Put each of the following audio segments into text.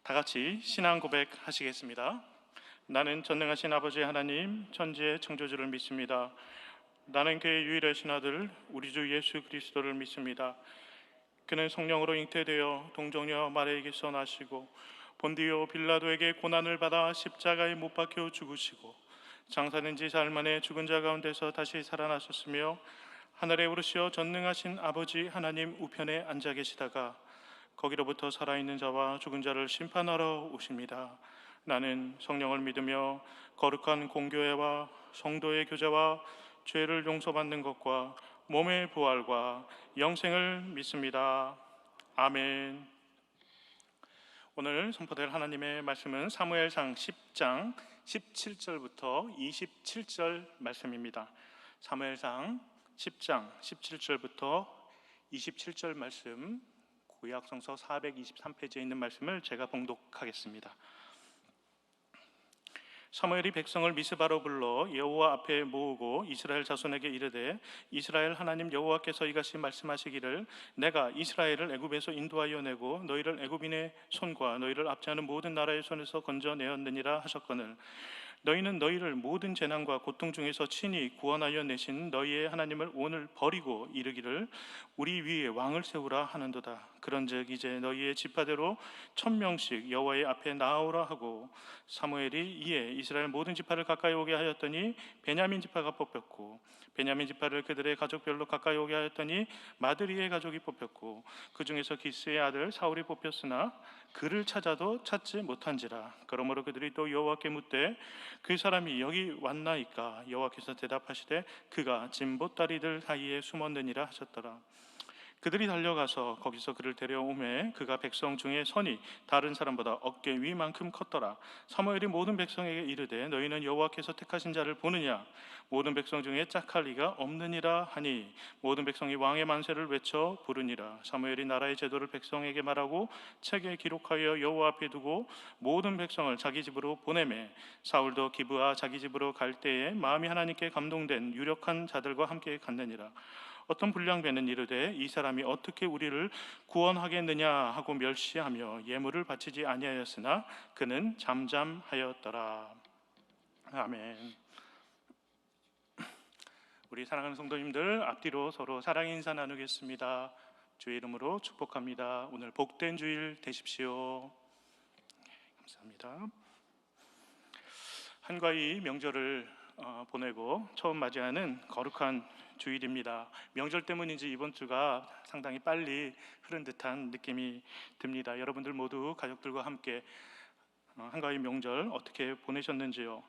다 같이 신앙 고백하시겠습니다. 나는 전능하신 아버지 하나님 천지의 창조주를 믿습니다. 나는 그의 유일하신 아들 우리 주 예수 그리스도를 믿습니다. 그는 성령으로 잉태되어 동정녀 마리아에게서 나시고 본디오 빌라도에게 고난을 받아 십자가에 못 박혀 죽으시고 장사된 지 사흘 만에 죽은 자 가운데서 다시 살아나셨으며 하늘에 오르시어 전능하신 아버지 하나님 우편에 앉아 계시다가 거기로부터 살아있는 자와 죽은 자를 심판하러 오십니다. 나는 성령을 믿으며 거룩한 공교회와 성도의 교제와 죄를 용서받는 것과 몸의 부활과 영생을 믿습니다. 아멘. 오늘 선포될 하나님의 말씀은 사무엘상 10장 17절부터 27절 말씀입니다. 사무엘상 10장 17절부터 27절 말씀, 구약성서 423페이지에 있는 말씀을 제가 봉독하겠습니다. 사무엘이 백성을 미스바로 불러 여호와 앞에 모으고 이스라엘 자손에게 이르되 이스라엘 하나님 여호와께서 이같이 말씀하시기를 내가 이스라엘을 애굽에서 인도하여 내고 너희를 애굽인의 손과 너희를 압제하는 모든 나라의 손에서 건져내었느니라 하셨거늘 너희는 너희를 모든 재난과 고통 중에서 친히 구원하여 내신 너희의 하나님을 오늘 버리고 이르기를 우리 위에 왕을 세우라 하는도다. 그런즉 이제 너희의 지파대로 1000명씩 여호와의 앞에 나아오라 하고 사무엘이 이에 이스라엘 모든 지파를 가까이 오게 하였더니 베냐민 지파가 뽑혔고 베냐민 지파를 그들의 가족별로 가까이 오게 하였더니 마드리의 가족이 뽑혔고 그 중에서 기스의 아들 사울이 뽑혔으나 그를 찾아도 찾지 못한지라. 그러므로 그들이 또 여호와께 묻되 그 사람이 여기 왔나이까? 여호와께서 대답하시되 그가 진보다리들 사이에 숨었느니라 하셨더라. 그들이 달려가서 거기서 그를 데려오매 그가 백성 중에 선이 다른 사람보다 어깨 위만큼 컸더라. 사무엘이 모든 백성에게 이르되 너희는 여호와께서 택하신 자를 보느냐? 모든 백성 중에 짝할 리가 없느니라 하니 모든 백성이 왕의 만세를 외쳐 부르니라. 사무엘이 나라의 제도를 백성에게 말하고 책에 기록하여 여호와 앞에 두고 모든 백성을 자기 집으로 보내매 사울도 기브아 자기 집으로 갈 때에 마음이 하나님께 감동된 유력한 자들과 함께 갔느니라. 어떤 불량배는 이르되 이 사람이 어떻게 우리를 구원하겠느냐 하고 멸시하며 예물을 바치지 아니하였으나 그는 잠잠하였더라. 아멘. 우리 사랑하는 성도님들 앞뒤로 서로 사랑 인사 나누겠습니다. 주의 이름으로 축복합니다. 오늘 복된 주일 되십시오. 감사합니다. 한가위 명절을 보내고 처음 맞이하는 거룩한 주일입니다. 명절 때문인지 이번 주가 상당히 빨리 흐른 듯한 느낌이 듭니다. 여러분들 모두 가족들과 함께 한가위 명절 어떻게 보내셨는지요?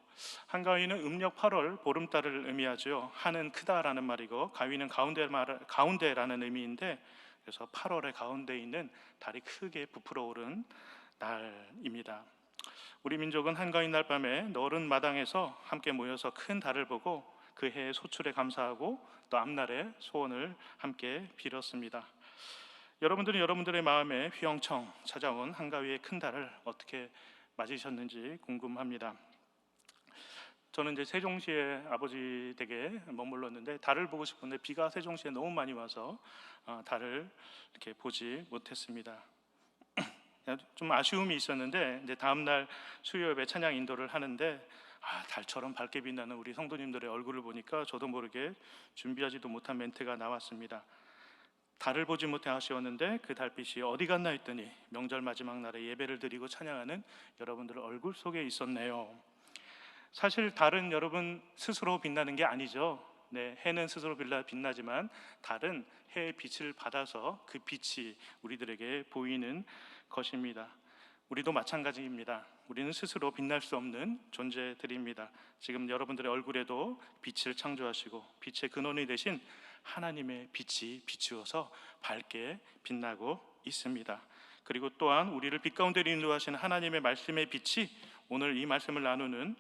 한가위는 음력 8월 보름달을 의미하죠. 한은 크다라는 말이고 가위는 가운데라는 의미인데 그래서 8월의 가운데 있는 달이 크게 부풀어 오른 날입니다. 우리 민족은 한가위 날 밤에 너른 마당에서 함께 모여서 큰 달을 보고 그 해의 소출에 감사하고 또 앞날의 소원을 함께 빌었습니다. 여러분들은 여러분들의 마음에 휘영청 찾아온 한가위의 큰 달을 어떻게 맞으셨는지 궁금합니다. 저는 이제 세종시에 아버지 댁에 머물렀는데 달을 보고 싶은데 비가 세종시에 너무 많이 와서 달을 이렇게 보지 못했습니다. 좀 아쉬움이 있었는데 이제 다음 날 수요예배 찬양 인도를 하는데 달처럼 밝게 빛나는 우리 성도님들의 얼굴을 보니까 저도 모르게 준비하지도 못한 멘트가 나왔습니다. 달을 보지 못해 아쉬웠는데 그 달빛이 어디 갔나 했더니 명절 마지막 날에 예배를 드리고 찬양하는 여러분들 얼굴 속에 있었네요. 사실 달은 여러분 스스로 빛나는 게 아니죠. 네, 해는 스스로 빛나지만 달은 해의 빛을 받아서 그 빛이 우리들에게 보이는 것입니다. 우리도 마찬가지입니다. 우리는 스스로 빛날 수 없는 존재들입니다. 지금 여러분들의 얼굴에도 빛을 창조하시고 빛의 근원이 되신 하나님의 빛이 비추어서 밝게 빛나고 있습니다. 그리고 또한 우리를 빛 가운데 인도하시는 하나님의 말씀의 빛이 오늘 이 말씀을 나누는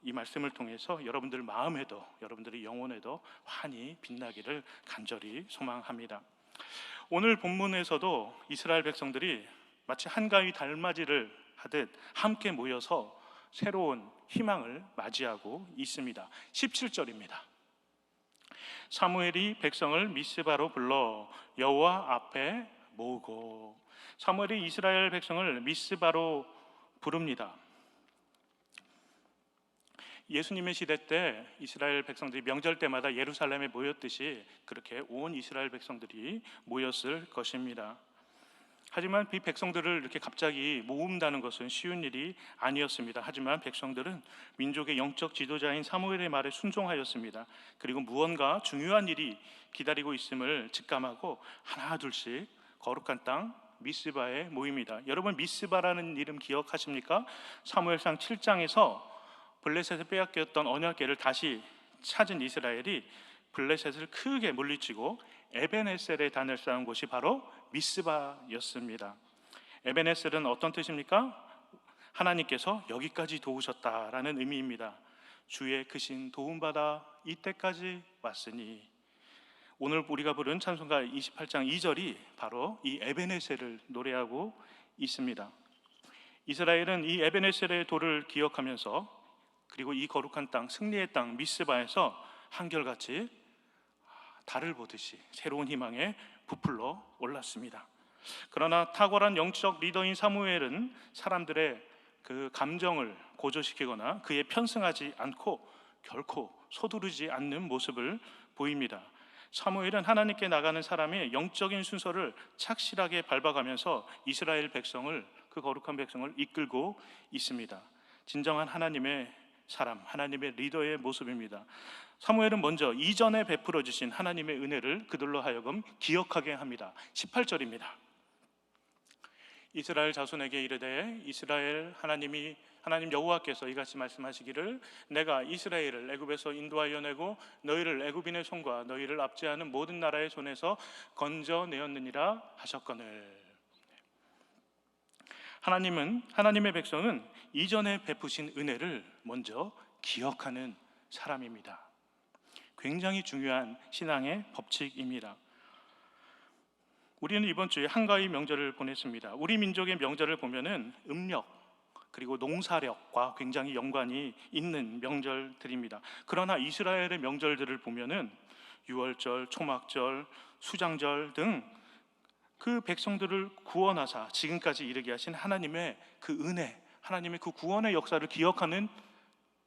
이 말씀을 통해서 여러분들 마음에도 여러분들의 영혼에도 환히 빛나기를 간절히 소망합니다. 오늘 본문에서도 이스라엘 백성들이 마치 한가위 달맞이를 하듯 함께 모여서 새로운 희망을 맞이하고 있습니다. 17절입니다. 사무엘이 백성을 미스바로 불러 여호와 앞에 모으고 사무엘이 이스라엘 백성을 미스바로 부릅니다. 예수님의 시대 때 이스라엘 백성들이 명절 때마다 예루살렘에 모였듯이 그렇게 온 이스라엘 백성들이 모였을 것입니다. 하지만 이 백성들을 이렇게 갑자기 모은다는 것은 쉬운 일이 아니었습니다. 하지만 백성들은 민족의 영적 지도자인 사무엘의 말에 순종하였습니다. 그리고 무언가 중요한 일이 기다리고 있음을 직감하고 하나 둘씩 거룩한 땅 미스바에 모입니다. 여러분, 미스바라는 이름 기억하십니까? 사무엘상 7장에서 블레셋을 빼앗겼던 언약궤를 다시 찾은 이스라엘이 블레셋을 크게 물리치고 에벤에셀의 단을 쌓은 곳이 바로 미스바였습니다. 에벤에셀은 어떤 뜻입니까? 하나님께서 여기까지 도우셨다라는 의미입니다. 주의 크신 도움받아 이때까지 왔으니. 오늘 우리가 부른 찬송가 28장 2절이 바로 이 에벤에셀을 노래하고 있습니다. 이스라엘은 이 에벤에셀의 도를 기억하면서 그리고 이 거룩한 땅, 승리의 땅 미스바에서 한결같이 달을 보듯이 새로운 희망에 부풀러 올랐습니다. 그러나 탁월한 영적 리더인 사무엘은 사람들의 그 감정을 고조시키거나 그에 편승하지 않고 결코 서두르지 않는 모습을 보입니다. 사무엘은 하나님께 나가는 사람의 영적인 순서를 착실하게 밟아가면서 이스라엘 백성을, 그 거룩한 백성을 이끌고 있습니다. 진정한 하나님의 사람, 하나님의 리더의 모습입니다. 사무엘은 먼저 이전에 베풀어 주신 하나님의 은혜를 그들로 하여금 기억하게 합니다. 18절입니다. 이스라엘 자손에게 이르되 이스라엘 하나님 여호와께서 이같이 말씀하시기를 내가 이스라엘을 애굽에서 인도하여 내고 너희를 애굽인의 손과 너희를 압제하는 모든 나라의 손에서 건져내었느니라 하셨거늘. 하나님의 백성은 이전에 베푸신 은혜를 먼저 기억하는 사람입니다. 굉장히 중요한 신앙의 법칙입니다. 우리는 이번 주에 한가위 명절을 보냈습니다. 우리 민족의 명절을 보면은 음력 그리고 농사력과 굉장히 연관이 있는 명절들입니다. 그러나 이스라엘의 명절들을 보면은 유월절, 초막절, 수장절 등 그 백성들을 구원하사 지금까지 이르게 하신 하나님의 그 은혜, 하나님의 그 구원의 역사를 기억하는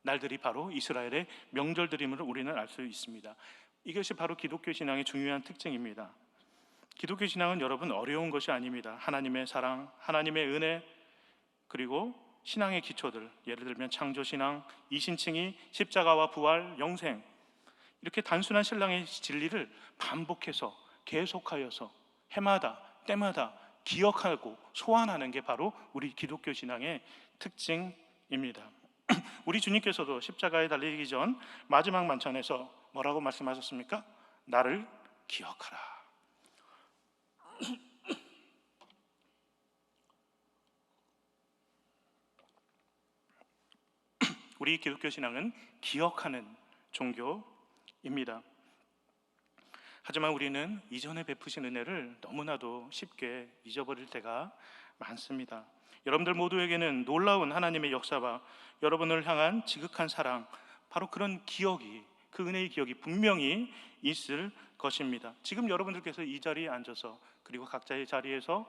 날들이 바로 이스라엘의 명절들임을 우리는 알 수 있습니다. 이것이 바로 기독교 신앙의 중요한 특징입니다. 기독교 신앙은 여러분 어려운 것이 아닙니다. 하나님의 사랑, 하나님의 은혜, 그리고 신앙의 기초들, 예를 들면 창조신앙, 이신칭의, 십자가와 부활, 영생, 이렇게 단순한 신앙의 진리를 반복해서 계속하여서 해마다 때마다 기억하고 소환하는 게 바로 우리 기독교 신앙의 특징입니다. 우리 주님께서도 십자가에 달리기 전 마지막 만찬에서 뭐라고 말씀하셨습니까? 나를 기억하라. 우리 기독교 신앙은 기억하는 종교입니다. 하지만 우리는 이전에 베푸신 은혜를 너무나도 쉽게 잊어버릴 때가 많습니다. 여러분들 모두에게는 놀라운 하나님의 역사와 여러분을 향한 지극한 사랑, 바로 그런 기억이, 그 은혜의 기억이 분명히 있을 것입니다. 지금 여러분들께서 이 자리에 앉아서 그리고 각자의 자리에서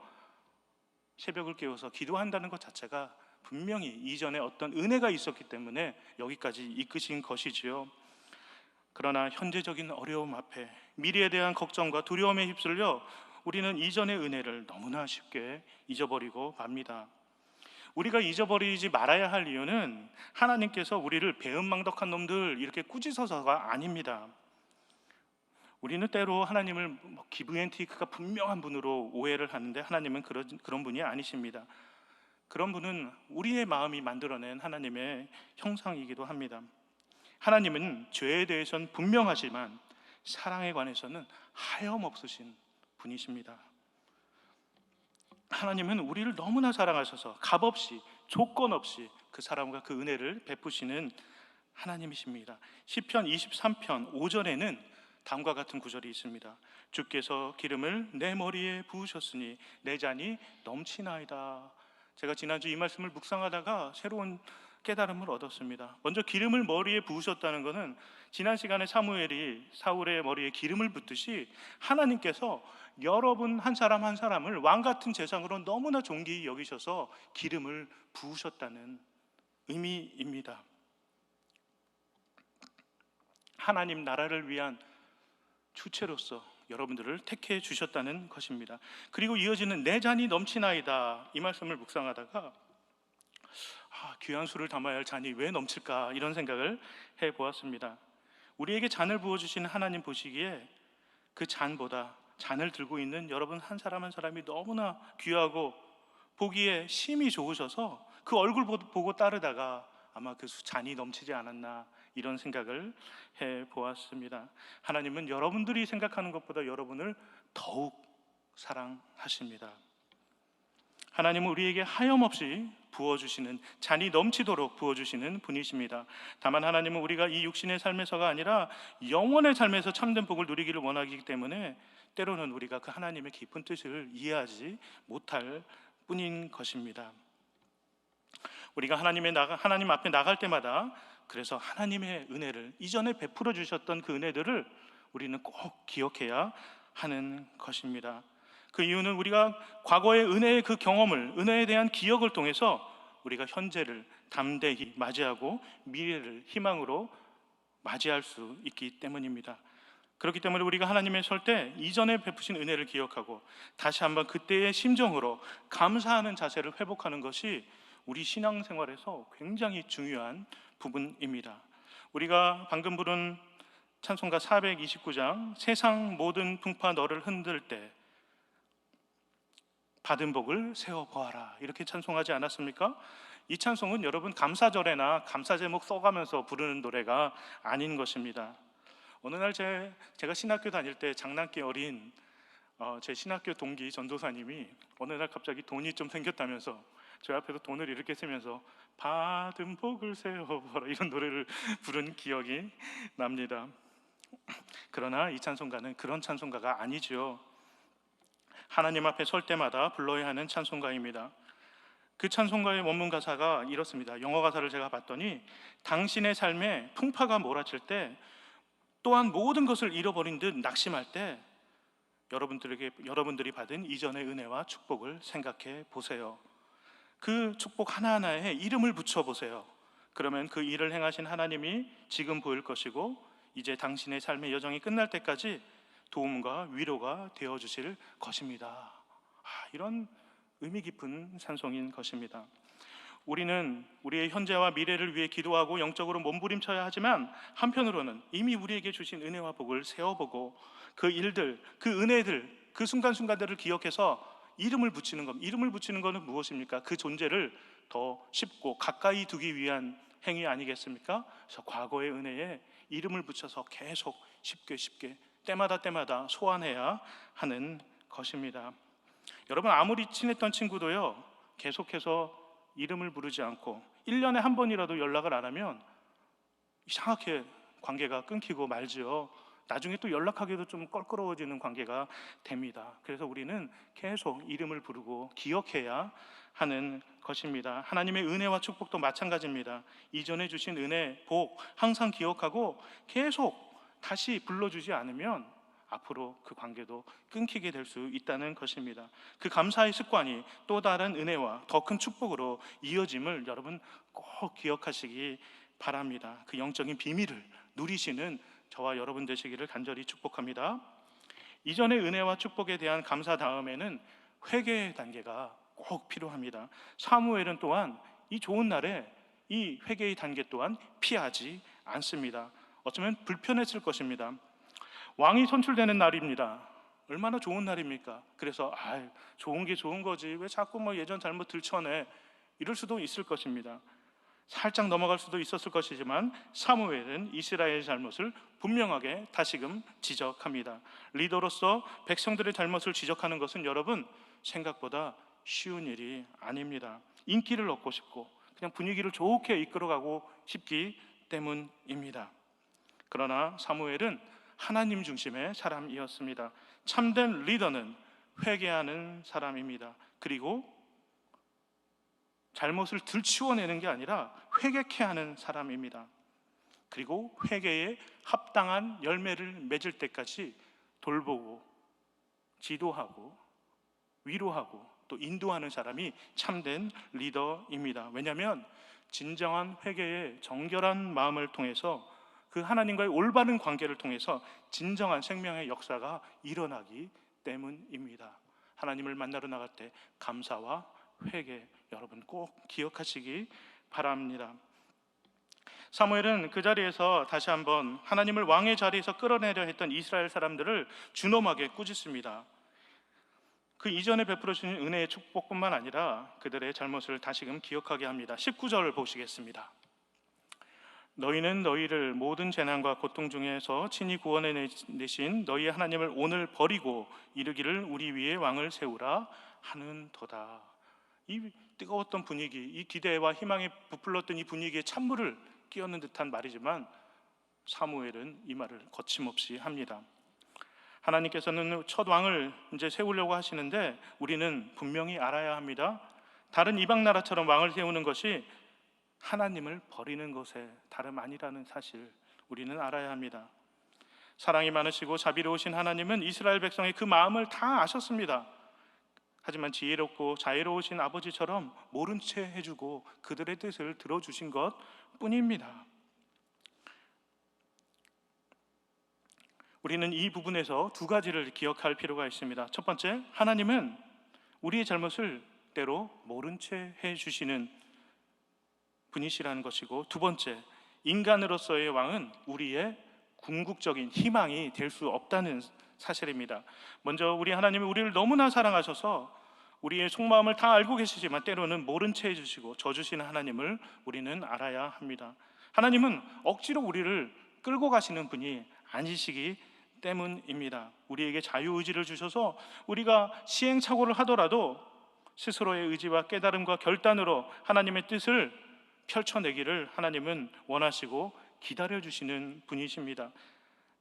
새벽을 깨워서 기도한다는 것 자체가 분명히 이전에 어떤 은혜가 있었기 때문에 여기까지 이끄신 것이지요. 그러나 현재적인 어려움 앞에 미래에 대한 걱정과 두려움에 휩쓸려 우리는 이전의 은혜를 너무나 쉽게 잊어버리고 맙니다. 우리가 잊어버리지 말아야 할 이유는 하나님께서 우리를 배은망덕한 놈들 이렇게 꾸짖어서가 아닙니다. 우리는 때로 하나님을 기브앤테이크가 분명한 분으로 오해를 하는데 하나님은 그런 분이 아니십니다. 그런 분은 우리의 마음이 만들어낸 하나님의 형상이기도 합니다. 하나님은 죄에 대해서는 분명하지만 사랑에 관해서는 하염없으신 분이십니다. 하나님은 우리를 너무나 사랑하셔서 값없이, 조건 없이 그 사랑과 그 은혜를 베푸시는 하나님이십니다. 시편 23편 5절에는 다음과 같은 구절이 있습니다. 주께서 기름을 내 머리에 부으셨으니 내 잔이 넘치나이다. 제가 지난주 이 말씀을 묵상하다가 새로운 깨달음을 얻었습니다. 먼저 기름을 머리에 부으셨다는 것은 지난 시간에 사무엘이 사울의 머리에 기름을 붓듯이 하나님께서 여러분 한 사람 한 사람을 왕 같은 제상으로 너무나 존귀히 여기셔서 기름을 부으셨다는 의미입니다. 하나님 나라를 위한 주체로서 여러분들을 택해 주셨다는 것입니다. 그리고 이어지는 내 잔이 넘치나이다, 이 말씀을 묵상하다가 귀한 술을 담아야 할 잔이 왜 넘칠까, 이런 생각을 해보았습니다. 우리에게 잔을 부어주시는 하나님 보시기에 그 잔보다 잔을 들고 있는 여러분 한 사람 한 사람이 너무나 귀하고 보기에 심히 좋으셔서 그 얼굴 보고 따르다가 아마 그 잔이 넘치지 않았나, 이런 생각을 해보았습니다. 하나님은 여러분들이 생각하는 것보다 여러분을 더욱 사랑하십니다. 하나님은 우리에게 하염없이 부어주시는, 잔이 넘치도록 부어주시는 분이십니다. 다만 하나님은 우리가 이 육신의 삶에서가 아니라 영원의 삶에서 참된 복을 누리기를 원하기 때문에 때로는 우리가 그 하나님의 깊은 뜻을 이해하지 못할 뿐인 것입니다. 우리가 하나님 앞에 나갈 때마다 그래서 하나님의 은혜를, 이전에 베풀어 주셨던 그 은혜들을 우리는 꼭 기억해야 하는 것입니다. 그 이유는 우리가 과거의 은혜의 그 경험을, 은혜에 대한 기억을 통해서 우리가 현재를 담대히 맞이하고 미래를 희망으로 맞이할 수 있기 때문입니다. 그렇기 때문에 우리가 하나님의 설 때 이전에 베푸신 은혜를 기억하고 다시 한번 그때의 심정으로 감사하는 자세를 회복하는 것이 우리 신앙생활에서 굉장히 중요한 부분입니다. 우리가 방금 부른 찬송가 429장 세상 모든 풍파 너를 흔들 때 받은 복을 세어보아라, 이렇게 찬송하지 않았습니까? 이 찬송은 여러분 감사절에나 감사 제목 써가면서 부르는 노래가 아닌 것입니다. 어느 날 제가 신학교 다닐 때 장난기 어린 제 신학교 동기 전도사님이 어느 날 갑자기 돈이 좀 생겼다면서 저 앞에서 돈을 이렇게 세면서 받은 복을 세어보아라, 이런 노래를 부른 기억이 납니다. 그러나 이 찬송가는 그런 찬송가가 아니죠. 하나님 앞에 설 때마다 불러야 하는 찬송가입니다. 그 찬송가의 원문 가사가 이렇습니다. 영어 가사를 제가 봤더니 당신의 삶에 풍파가 몰아칠 때, 또한 모든 것을 잃어버린 듯 낙심할 때 여러분들이 받은 이전의 은혜와 축복을 생각해 보세요. 그 축복 하나하나에 이름을 붙여 보세요. 그러면 그 일을 행하신 하나님이 지금 보일 것이고 이제 당신의 삶의 여정이 끝날 때까지 도움과 위로가 되어주실 것입니다. 이런 의미 깊은 찬송인 것입니다. 우리는 우리의 현재와 미래를 위해 기도하고 영적으로 몸부림쳐야 하지만 한편으로는 이미 우리에게 주신 은혜와 복을 세어보고 그 일들, 그 은혜들, 그 순간순간들을 기억해서 이름을 붙이는 것. 이름을 붙이는 것은 무엇입니까? 그 존재를 더 쉽고 가까이 두기 위한 행위 아니겠습니까? 그래서 과거의 은혜에 이름을 붙여서 계속 쉽게 때마다 소환해야 하는 것입니다. 여러분, 아무리 친했던 친구도요, 계속해서 이름을 부르지 않고 1년에 한 번이라도 연락을 안 하면 이상하게 관계가 끊기고 말지요. 나중에 또 연락하기도 좀 껄끄러워지는 관계가 됩니다. 그래서 우리는 계속 이름을 부르고 기억해야 하는 것입니다. 하나님의 은혜와 축복도 마찬가지입니다. 이전에 주신 은혜, 복 항상 기억하고 계속 다시 불러주지 않으면 앞으로 그 관계도 끊기게 될 수 있다는 것입니다. 그 감사의 습관이 또 다른 은혜와 더 큰 축복으로 이어짐을 여러분 꼭 기억하시기 바랍니다. 그 영적인 비밀을 누리시는 저와 여러분 되시기를 간절히 축복합니다. 이전의 은혜와 축복에 대한 감사 다음에는 회개의 단계가 꼭 필요합니다. 사무엘은 또한 이 좋은 날에 이 회개의 단계 또한 피하지 않습니다. 어쩌면 불편했을 것입니다. 왕이 선출되는 날입니다. 얼마나 좋은 날입니까? 그래서 좋은 게 좋은 거지 왜 자꾸 예전 잘못 들춰내, 이럴 수도 있을 것입니다. 살짝 넘어갈 수도 있었을 것이지만 사무엘은 이스라엘의 잘못을 분명하게 다시금 지적합니다. 리더로서 백성들의 잘못을 지적하는 것은 여러분 생각보다 쉬운 일이 아닙니다. 인기를 얻고 싶고 그냥 분위기를 좋게 이끌어가고 싶기 때문입니다. 그러나 사무엘은 하나님 중심의 사람이었습니다. 참된 리더는 회개하는 사람입니다. 그리고 잘못을 들추어내는 게 아니라 회개케 하는 사람입니다. 그리고 회개에 합당한 열매를 맺을 때까지 돌보고 지도하고 위로하고 또 인도하는 사람이 참된 리더입니다. 왜냐하면 진정한 회개의 정결한 마음을 통해서 그 하나님과의 올바른 관계를 통해서 진정한 생명의 역사가 일어나기 때문입니다. 하나님을 만나러 나갈 때 감사와 회개 여러분 꼭 기억하시기 바랍니다. 사무엘은 그 자리에서 다시 한번 하나님을 왕의 자리에서 끌어내려 했던 이스라엘 사람들을 준엄하게 꾸짖습니다. 그 이전에 베풀어 주신 은혜의 축복뿐만 아니라 그들의 잘못을 다시금 기억하게 합니다. 19절을 보시겠습니다. 너희는 너희를 모든 재난과 고통 중에서 친히 구원해내신 너희 하나님을 오늘 버리고 이르기를 우리 위에 왕을 세우라 하는도다. 이 뜨거웠던 분위기, 이 기대와 희망에 부풀렀던 이 분위기에 찬물을 끼얹는 듯한 말이지만 사무엘은 이 말을 거침없이 합니다. 하나님께서는 첫 왕을 이제 세우려고 하시는데 우리는 분명히 알아야 합니다. 다른 이방 나라처럼 왕을 세우는 것이 하나님을 버리는 것에 다름 아니라는 사실 우리는 알아야 합니다. 사랑이 많으시고 자비로우신 하나님은 이스라엘 백성의 그 마음을 다 아셨습니다. 하지만 지혜롭고 자애로우신 아버지처럼 모른 채 해주고 그들의 뜻을 들어주신 것 뿐입니다. 우리는 이 부분에서 두 가지를 기억할 필요가 있습니다. 첫 번째, 하나님은 우리의 잘못을 때로 모른 채 해주시는 분이시라는 것이고, 두 번째, 인간으로서의 왕은 우리의 궁극적인 희망이 될 수 없다는 사실입니다. 먼저 우리 하나님이 우리를 너무나 사랑하셔서 우리의 속마음을 다 알고 계시지만 때로는 모른 채 해주시고 져주시는 하나님을 우리는 알아야 합니다. 하나님은 억지로 우리를 끌고 가시는 분이 아니시기 때문입니다. 우리에게 자유의지를 주셔서 우리가 시행착오를 하더라도 스스로의 의지와 깨달음과 결단으로 하나님의 뜻을 펼쳐내기를 하나님은 원하시고 기다려주시는 분이십니다.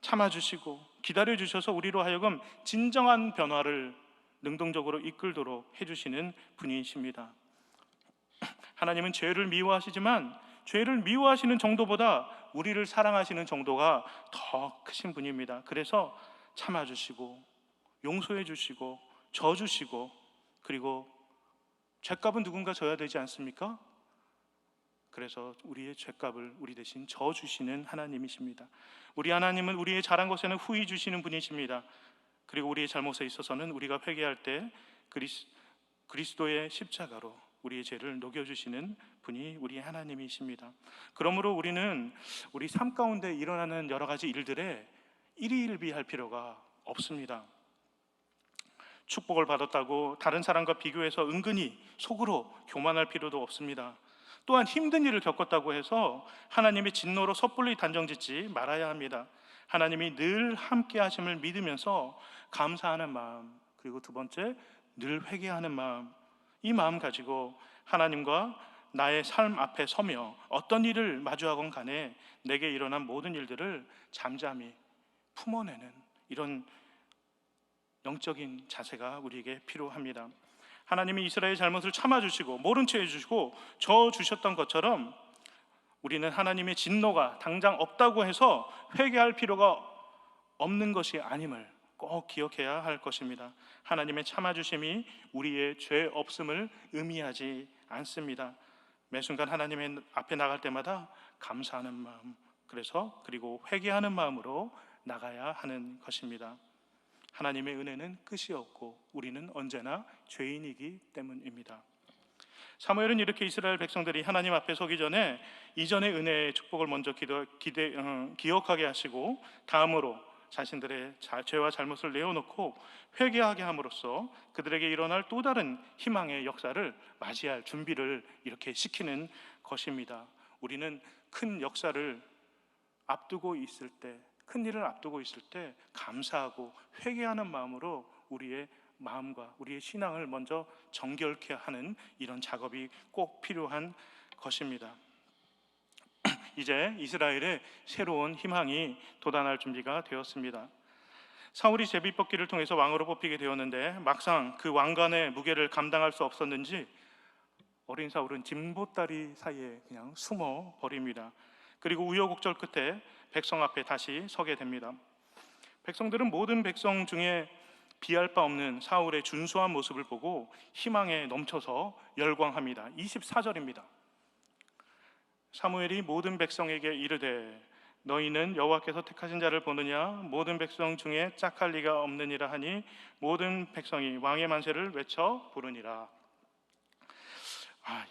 참아주시고 기다려주셔서 우리로 하여금 진정한 변화를 능동적으로 이끌도록 해주시는 분이십니다. 하나님은 죄를 미워하시지만 죄를 미워하시는 정도보다 우리를 사랑하시는 정도가 더 크신 분입니다. 그래서 참아주시고 용서해 주시고 져주시고, 그리고 죄값은 누군가 져야 되지 않습니까? 그래서 우리의 죄값을 우리 대신 져주시는 하나님이십니다. 우리 하나님은 우리의 잘한 것에는 후히 주시는 분이십니다. 그리고 우리의 잘못에 있어서는 우리가 회개할 때 그리스도의 십자가로 우리의 죄를 녹여주시는 분이 우리 하나님이십니다. 그러므로 우리는 우리 삶 가운데 일어나는 여러 가지 일들에 일희일비할 필요가 없습니다. 축복을 받았다고 다른 사람과 비교해서 은근히 속으로 교만할 필요도 없습니다. 또한 힘든 일을 겪었다고 해서 하나님의 진노로 섣불리 단정짓지 말아야 합니다. 하나님이 늘 함께 하심을 믿으면서 감사하는 마음, 그리고 두 번째, 늘 회개하는 마음, 이 마음 가지고 하나님과 나의 삶 앞에 서며 어떤 일을 마주하건 간에 내게 일어난 모든 일들을 잠잠히 품어내는 이런 영적인 자세가 우리에게 필요합니다. 하나님이 이스라엘의 잘못을 참아주시고 모른 채 해주시고 져주셨던 것처럼 우리는 하나님의 진노가 당장 없다고 해서 회개할 필요가 없는 것이 아님을 꼭 기억해야 할 것입니다. 하나님의 참아주심이 우리의 죄 없음을 의미하지 않습니다. 매 순간 하나님의 앞에 나갈 때마다 감사하는 마음, 그리고 회개하는 마음으로 나가야 하는 것입니다. 하나님의 은혜는 끝이 없고 우리는 언제나 죄인이기 때문입니다. 사무엘은 이렇게 이스라엘 백성들이 하나님 앞에 서기 전에 이전의 은혜의 축복을 먼저 기억하게 하시고, 다음으로 자신들의 죄와 잘못을 내어놓고 회개하게 함으로써 그들에게 일어날 또 다른 희망의 역사를 맞이할 준비를 이렇게 시키는 것입니다. 우리는 큰 역사를 앞두고 있을 때, 큰 일을 앞두고 있을 때 감사하고 회개하는 마음으로 우리의 마음과 우리의 신앙을 먼저 정결케 하는 이런 작업이 꼭 필요한 것입니다. 이제 이스라엘의 새로운 희망이 돋아날 준비가 되었습니다. 사울이 제비뽑기를 통해서 왕으로 뽑히게 되었는데 막상 그 왕관의 무게를 감당할 수 없었는지 어린 사울은 진보다리 사이에 그냥 숨어 버립니다. 그리고 우여곡절 끝에 백성 앞에 다시 서게 됩니다. 백성들은 모든 백성 중에 비할 바 없는 사울의 준수한 모습을 보고 희망에 넘쳐서 열광합니다. 24절입니다. 사무엘이 모든 백성에게 이르되 너희는 여호와께서 택하신 자를 보느냐 모든 백성 중에 짝할 리가 없느니라 하니 모든 백성이 왕의 만세를 외쳐 부르니라.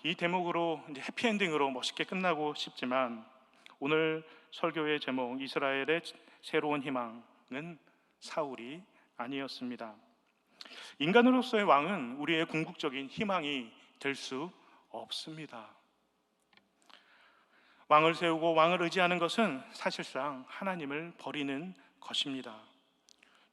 이 대목으로 이제 해피엔딩으로 멋있게 끝나고 싶지만 오늘 설교의 제목 이스라엘의 새로운 희망은 사울이 아니었습니다. 인간으로서의 왕은 우리의 궁극적인 희망이 될 수 없습니다. 왕을 세우고 왕을 의지하는 것은 사실상 하나님을 버리는 것입니다.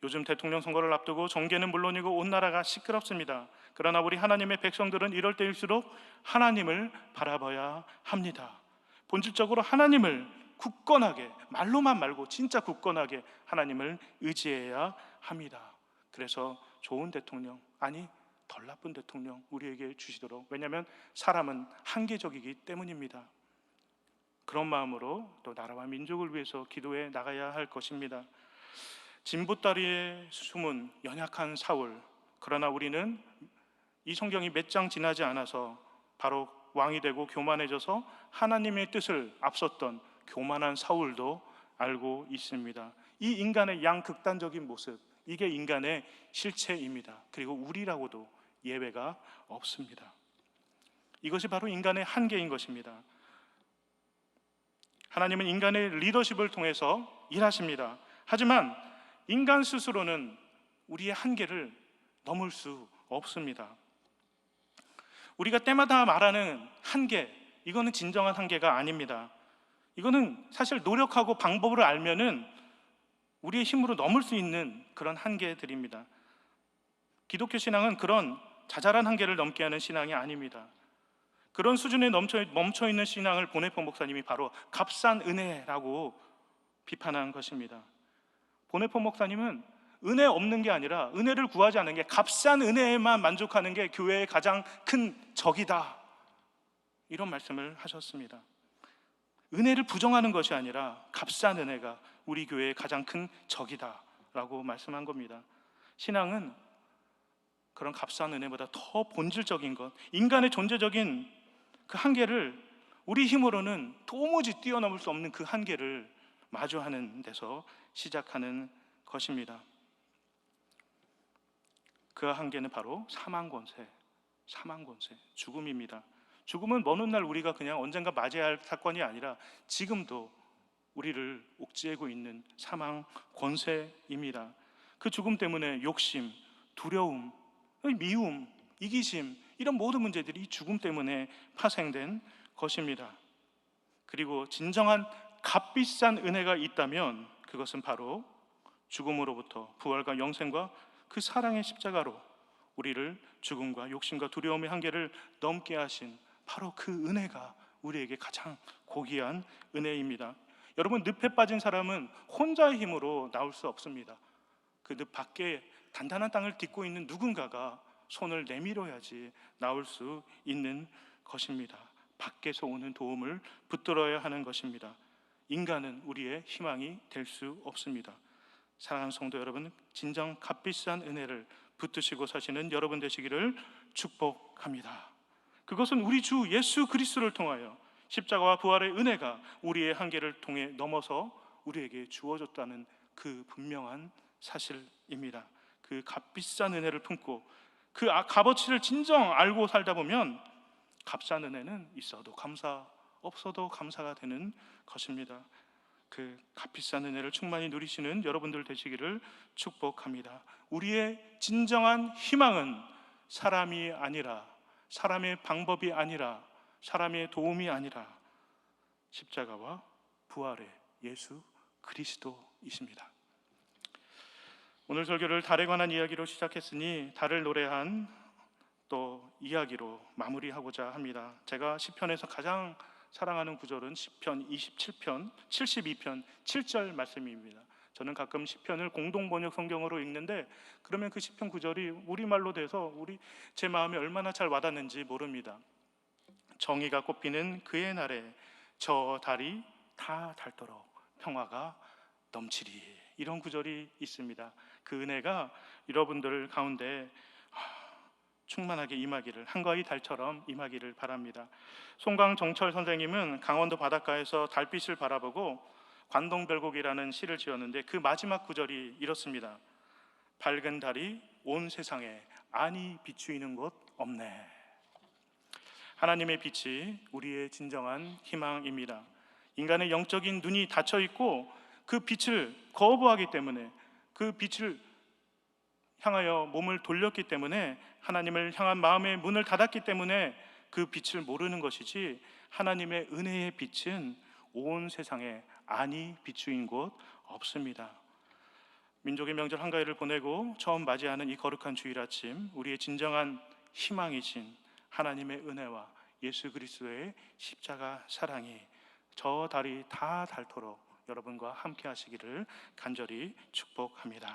요즘 대통령 선거를 앞두고 정계는 물론이고 온 나라가 시끄럽습니다. 그러나 우리 하나님의 백성들은 이럴 때일수록 하나님을 바라봐야 합니다. 본질적으로 하나님을 굳건하게, 말로만 말고 진짜 굳건하게 하나님을 의지해야 합니다. 그래서 좋은 대통령, 아니 덜 나쁜 대통령 우리에게 주시도록, 왜냐하면 사람은 한계적이기 때문입니다. 그런 마음으로 또 나라와 민족을 위해서 기도해 나가야 할 것입니다. 진보다리에 숨은 연약한 사울, 그러나 우리는 이 성경이 몇 장 지나지 않아서 바로 왕이 되고 교만해져서 하나님의 뜻을 앞섰던 교만한 사울도 알고 있습니다. 이 인간의 양극단적인 모습, 이게 인간의 실체입니다. 그리고 우리라고도 예외가 없습니다. 이것이 바로 인간의 한계인 것입니다. 하나님은 인간의 리더십을 통해서 일하십니다. 하지만 인간 스스로는 우리의 한계를 넘을 수 없습니다. 우리가 때마다 말하는 한계, 이거는 진정한 한계가 아닙니다. 이거는 사실 노력하고 방법을 알면은 우리의 힘으로 넘을 수 있는 그런 한계들입니다. 기독교 신앙은 그런 자잘한 한계를 넘게 하는 신앙이 아닙니다. 그런 수준에 멈춰있는 신앙을 보네포 목사님이 바로 값싼 은혜라고 비판한 것입니다. 보네포 목사님은 은혜 없는 게 아니라 은혜를 구하지 않는 게, 값싼 은혜에만 만족하는 게 교회의 가장 큰 적이다, 이런 말씀을 하셨습니다. 은혜를 부정하는 것이 아니라 값싼 은혜가 우리 교회의 가장 큰 적이다 라고 말씀한 겁니다. 신앙은 그런 값싼 은혜보다 더 본질적인 것, 인간의 존재적인 그 한계를 우리 힘으로는 도무지 뛰어넘을 수 없는 그 한계를 마주하는 데서 시작하는 것입니다. 그 한계는 바로 사망권세, 죽음입니다. 죽음은 먼 훗날 우리가 그냥 언젠가 맞이해야 할 사건이 아니라 지금도 우리를 옥죄고 있는 사망 권세입니다. 그 죽음 때문에 욕심, 두려움, 미움, 이기심, 이런 모든 문제들이 이 죽음 때문에 파생된 것입니다. 그리고 진정한 값비싼 은혜가 있다면 그것은 바로 죽음으로부터 부활과 영생과 그 사랑의 십자가로 우리를 죽음과 욕심과 두려움의 한계를 넘게 하신 바로 그 은혜가 우리에게 가장 고귀한 은혜입니다. 여러분, 늪에 빠진 사람은 혼자의 힘으로 나올 수 없습니다. 그 늪 밖에 단단한 땅을 딛고 있는 누군가가 손을 내밀어야지 나올 수 있는 것입니다. 밖에서 오는 도움을 붙들어야 하는 것입니다. 인간은 우리의 희망이 될 수 없습니다. 사랑하는 성도 여러분, 진정 값비싼 은혜를 붙드시고 사시는 여러분 되시기를 축복합니다. 그것은 우리 주 예수 그리스도를 통하여 십자가와 부활의 은혜가 우리의 한계를 통해 넘어서 우리에게 주어졌다는 그 분명한 사실입니다. 그 값비싼 은혜를 품고 그 값어치를 진정 알고 살다 보면 값싼 은혜는 있어도 감사, 없어도 감사가 되는 것입니다. 그 값비싼 은혜를 충만히 누리시는 여러분들 되시기를 축복합니다. 우리의 진정한 희망은 사람이 아니라, 사람의 방법이 아니라, 사람의 도움이 아니라 십자가와 부활의 예수 그리스도이십니다. 오늘 설교를 달에 관한 이야기로 시작했으니 달을 노래한 또 이야기로 마무리하고자 합니다. 제가 시편에서 가장 사랑하는 구절은 시편 27편 72편 7절 말씀입니다. 저는 가끔 시편을 공동 번역 성경으로 읽는데 그러면 그 시편 구절이 우리말로 돼서 제 마음에 얼마나 잘 와닿는지 모릅니다. 정의가 꽃피는 그의 날에 저 달이 다 닳도록 평화가 넘치리. 이런 구절이 있습니다. 그 은혜가 여러분들 가운데 충만하게 임하기를, 한가위 달처럼 임하기를 바랍니다. 송강정철 선생님은 강원도 바닷가에서 달빛을 바라보고 관동별곡이라는 시를 지었는데 그 마지막 구절이 이렇습니다. 밝은 달이 온 세상에 아니 비추이는 곳 없네. 하나님의 빛이 우리의 진정한 희망입니다. 인간의 영적인 눈이 닫혀 있고 그 빛을 거부하기 때문에, 그 빛을 향하여 몸을 돌렸기 때문에, 하나님을 향한 마음의 문을 닫았기 때문에 그 빛을 모르는 것이지, 하나님의 은혜의 빛은 온 세상에 아니 비추인 곳 없습니다. 민족의 명절 한가위를 보내고 처음 맞이하는 이 거룩한 주일 아침, 우리의 진정한 희망이신 하나님의 은혜와 예수 그리스도의 십자가 사랑이 저 달이 다 닳도록 여러분과 함께 하시기를 간절히 축복합니다.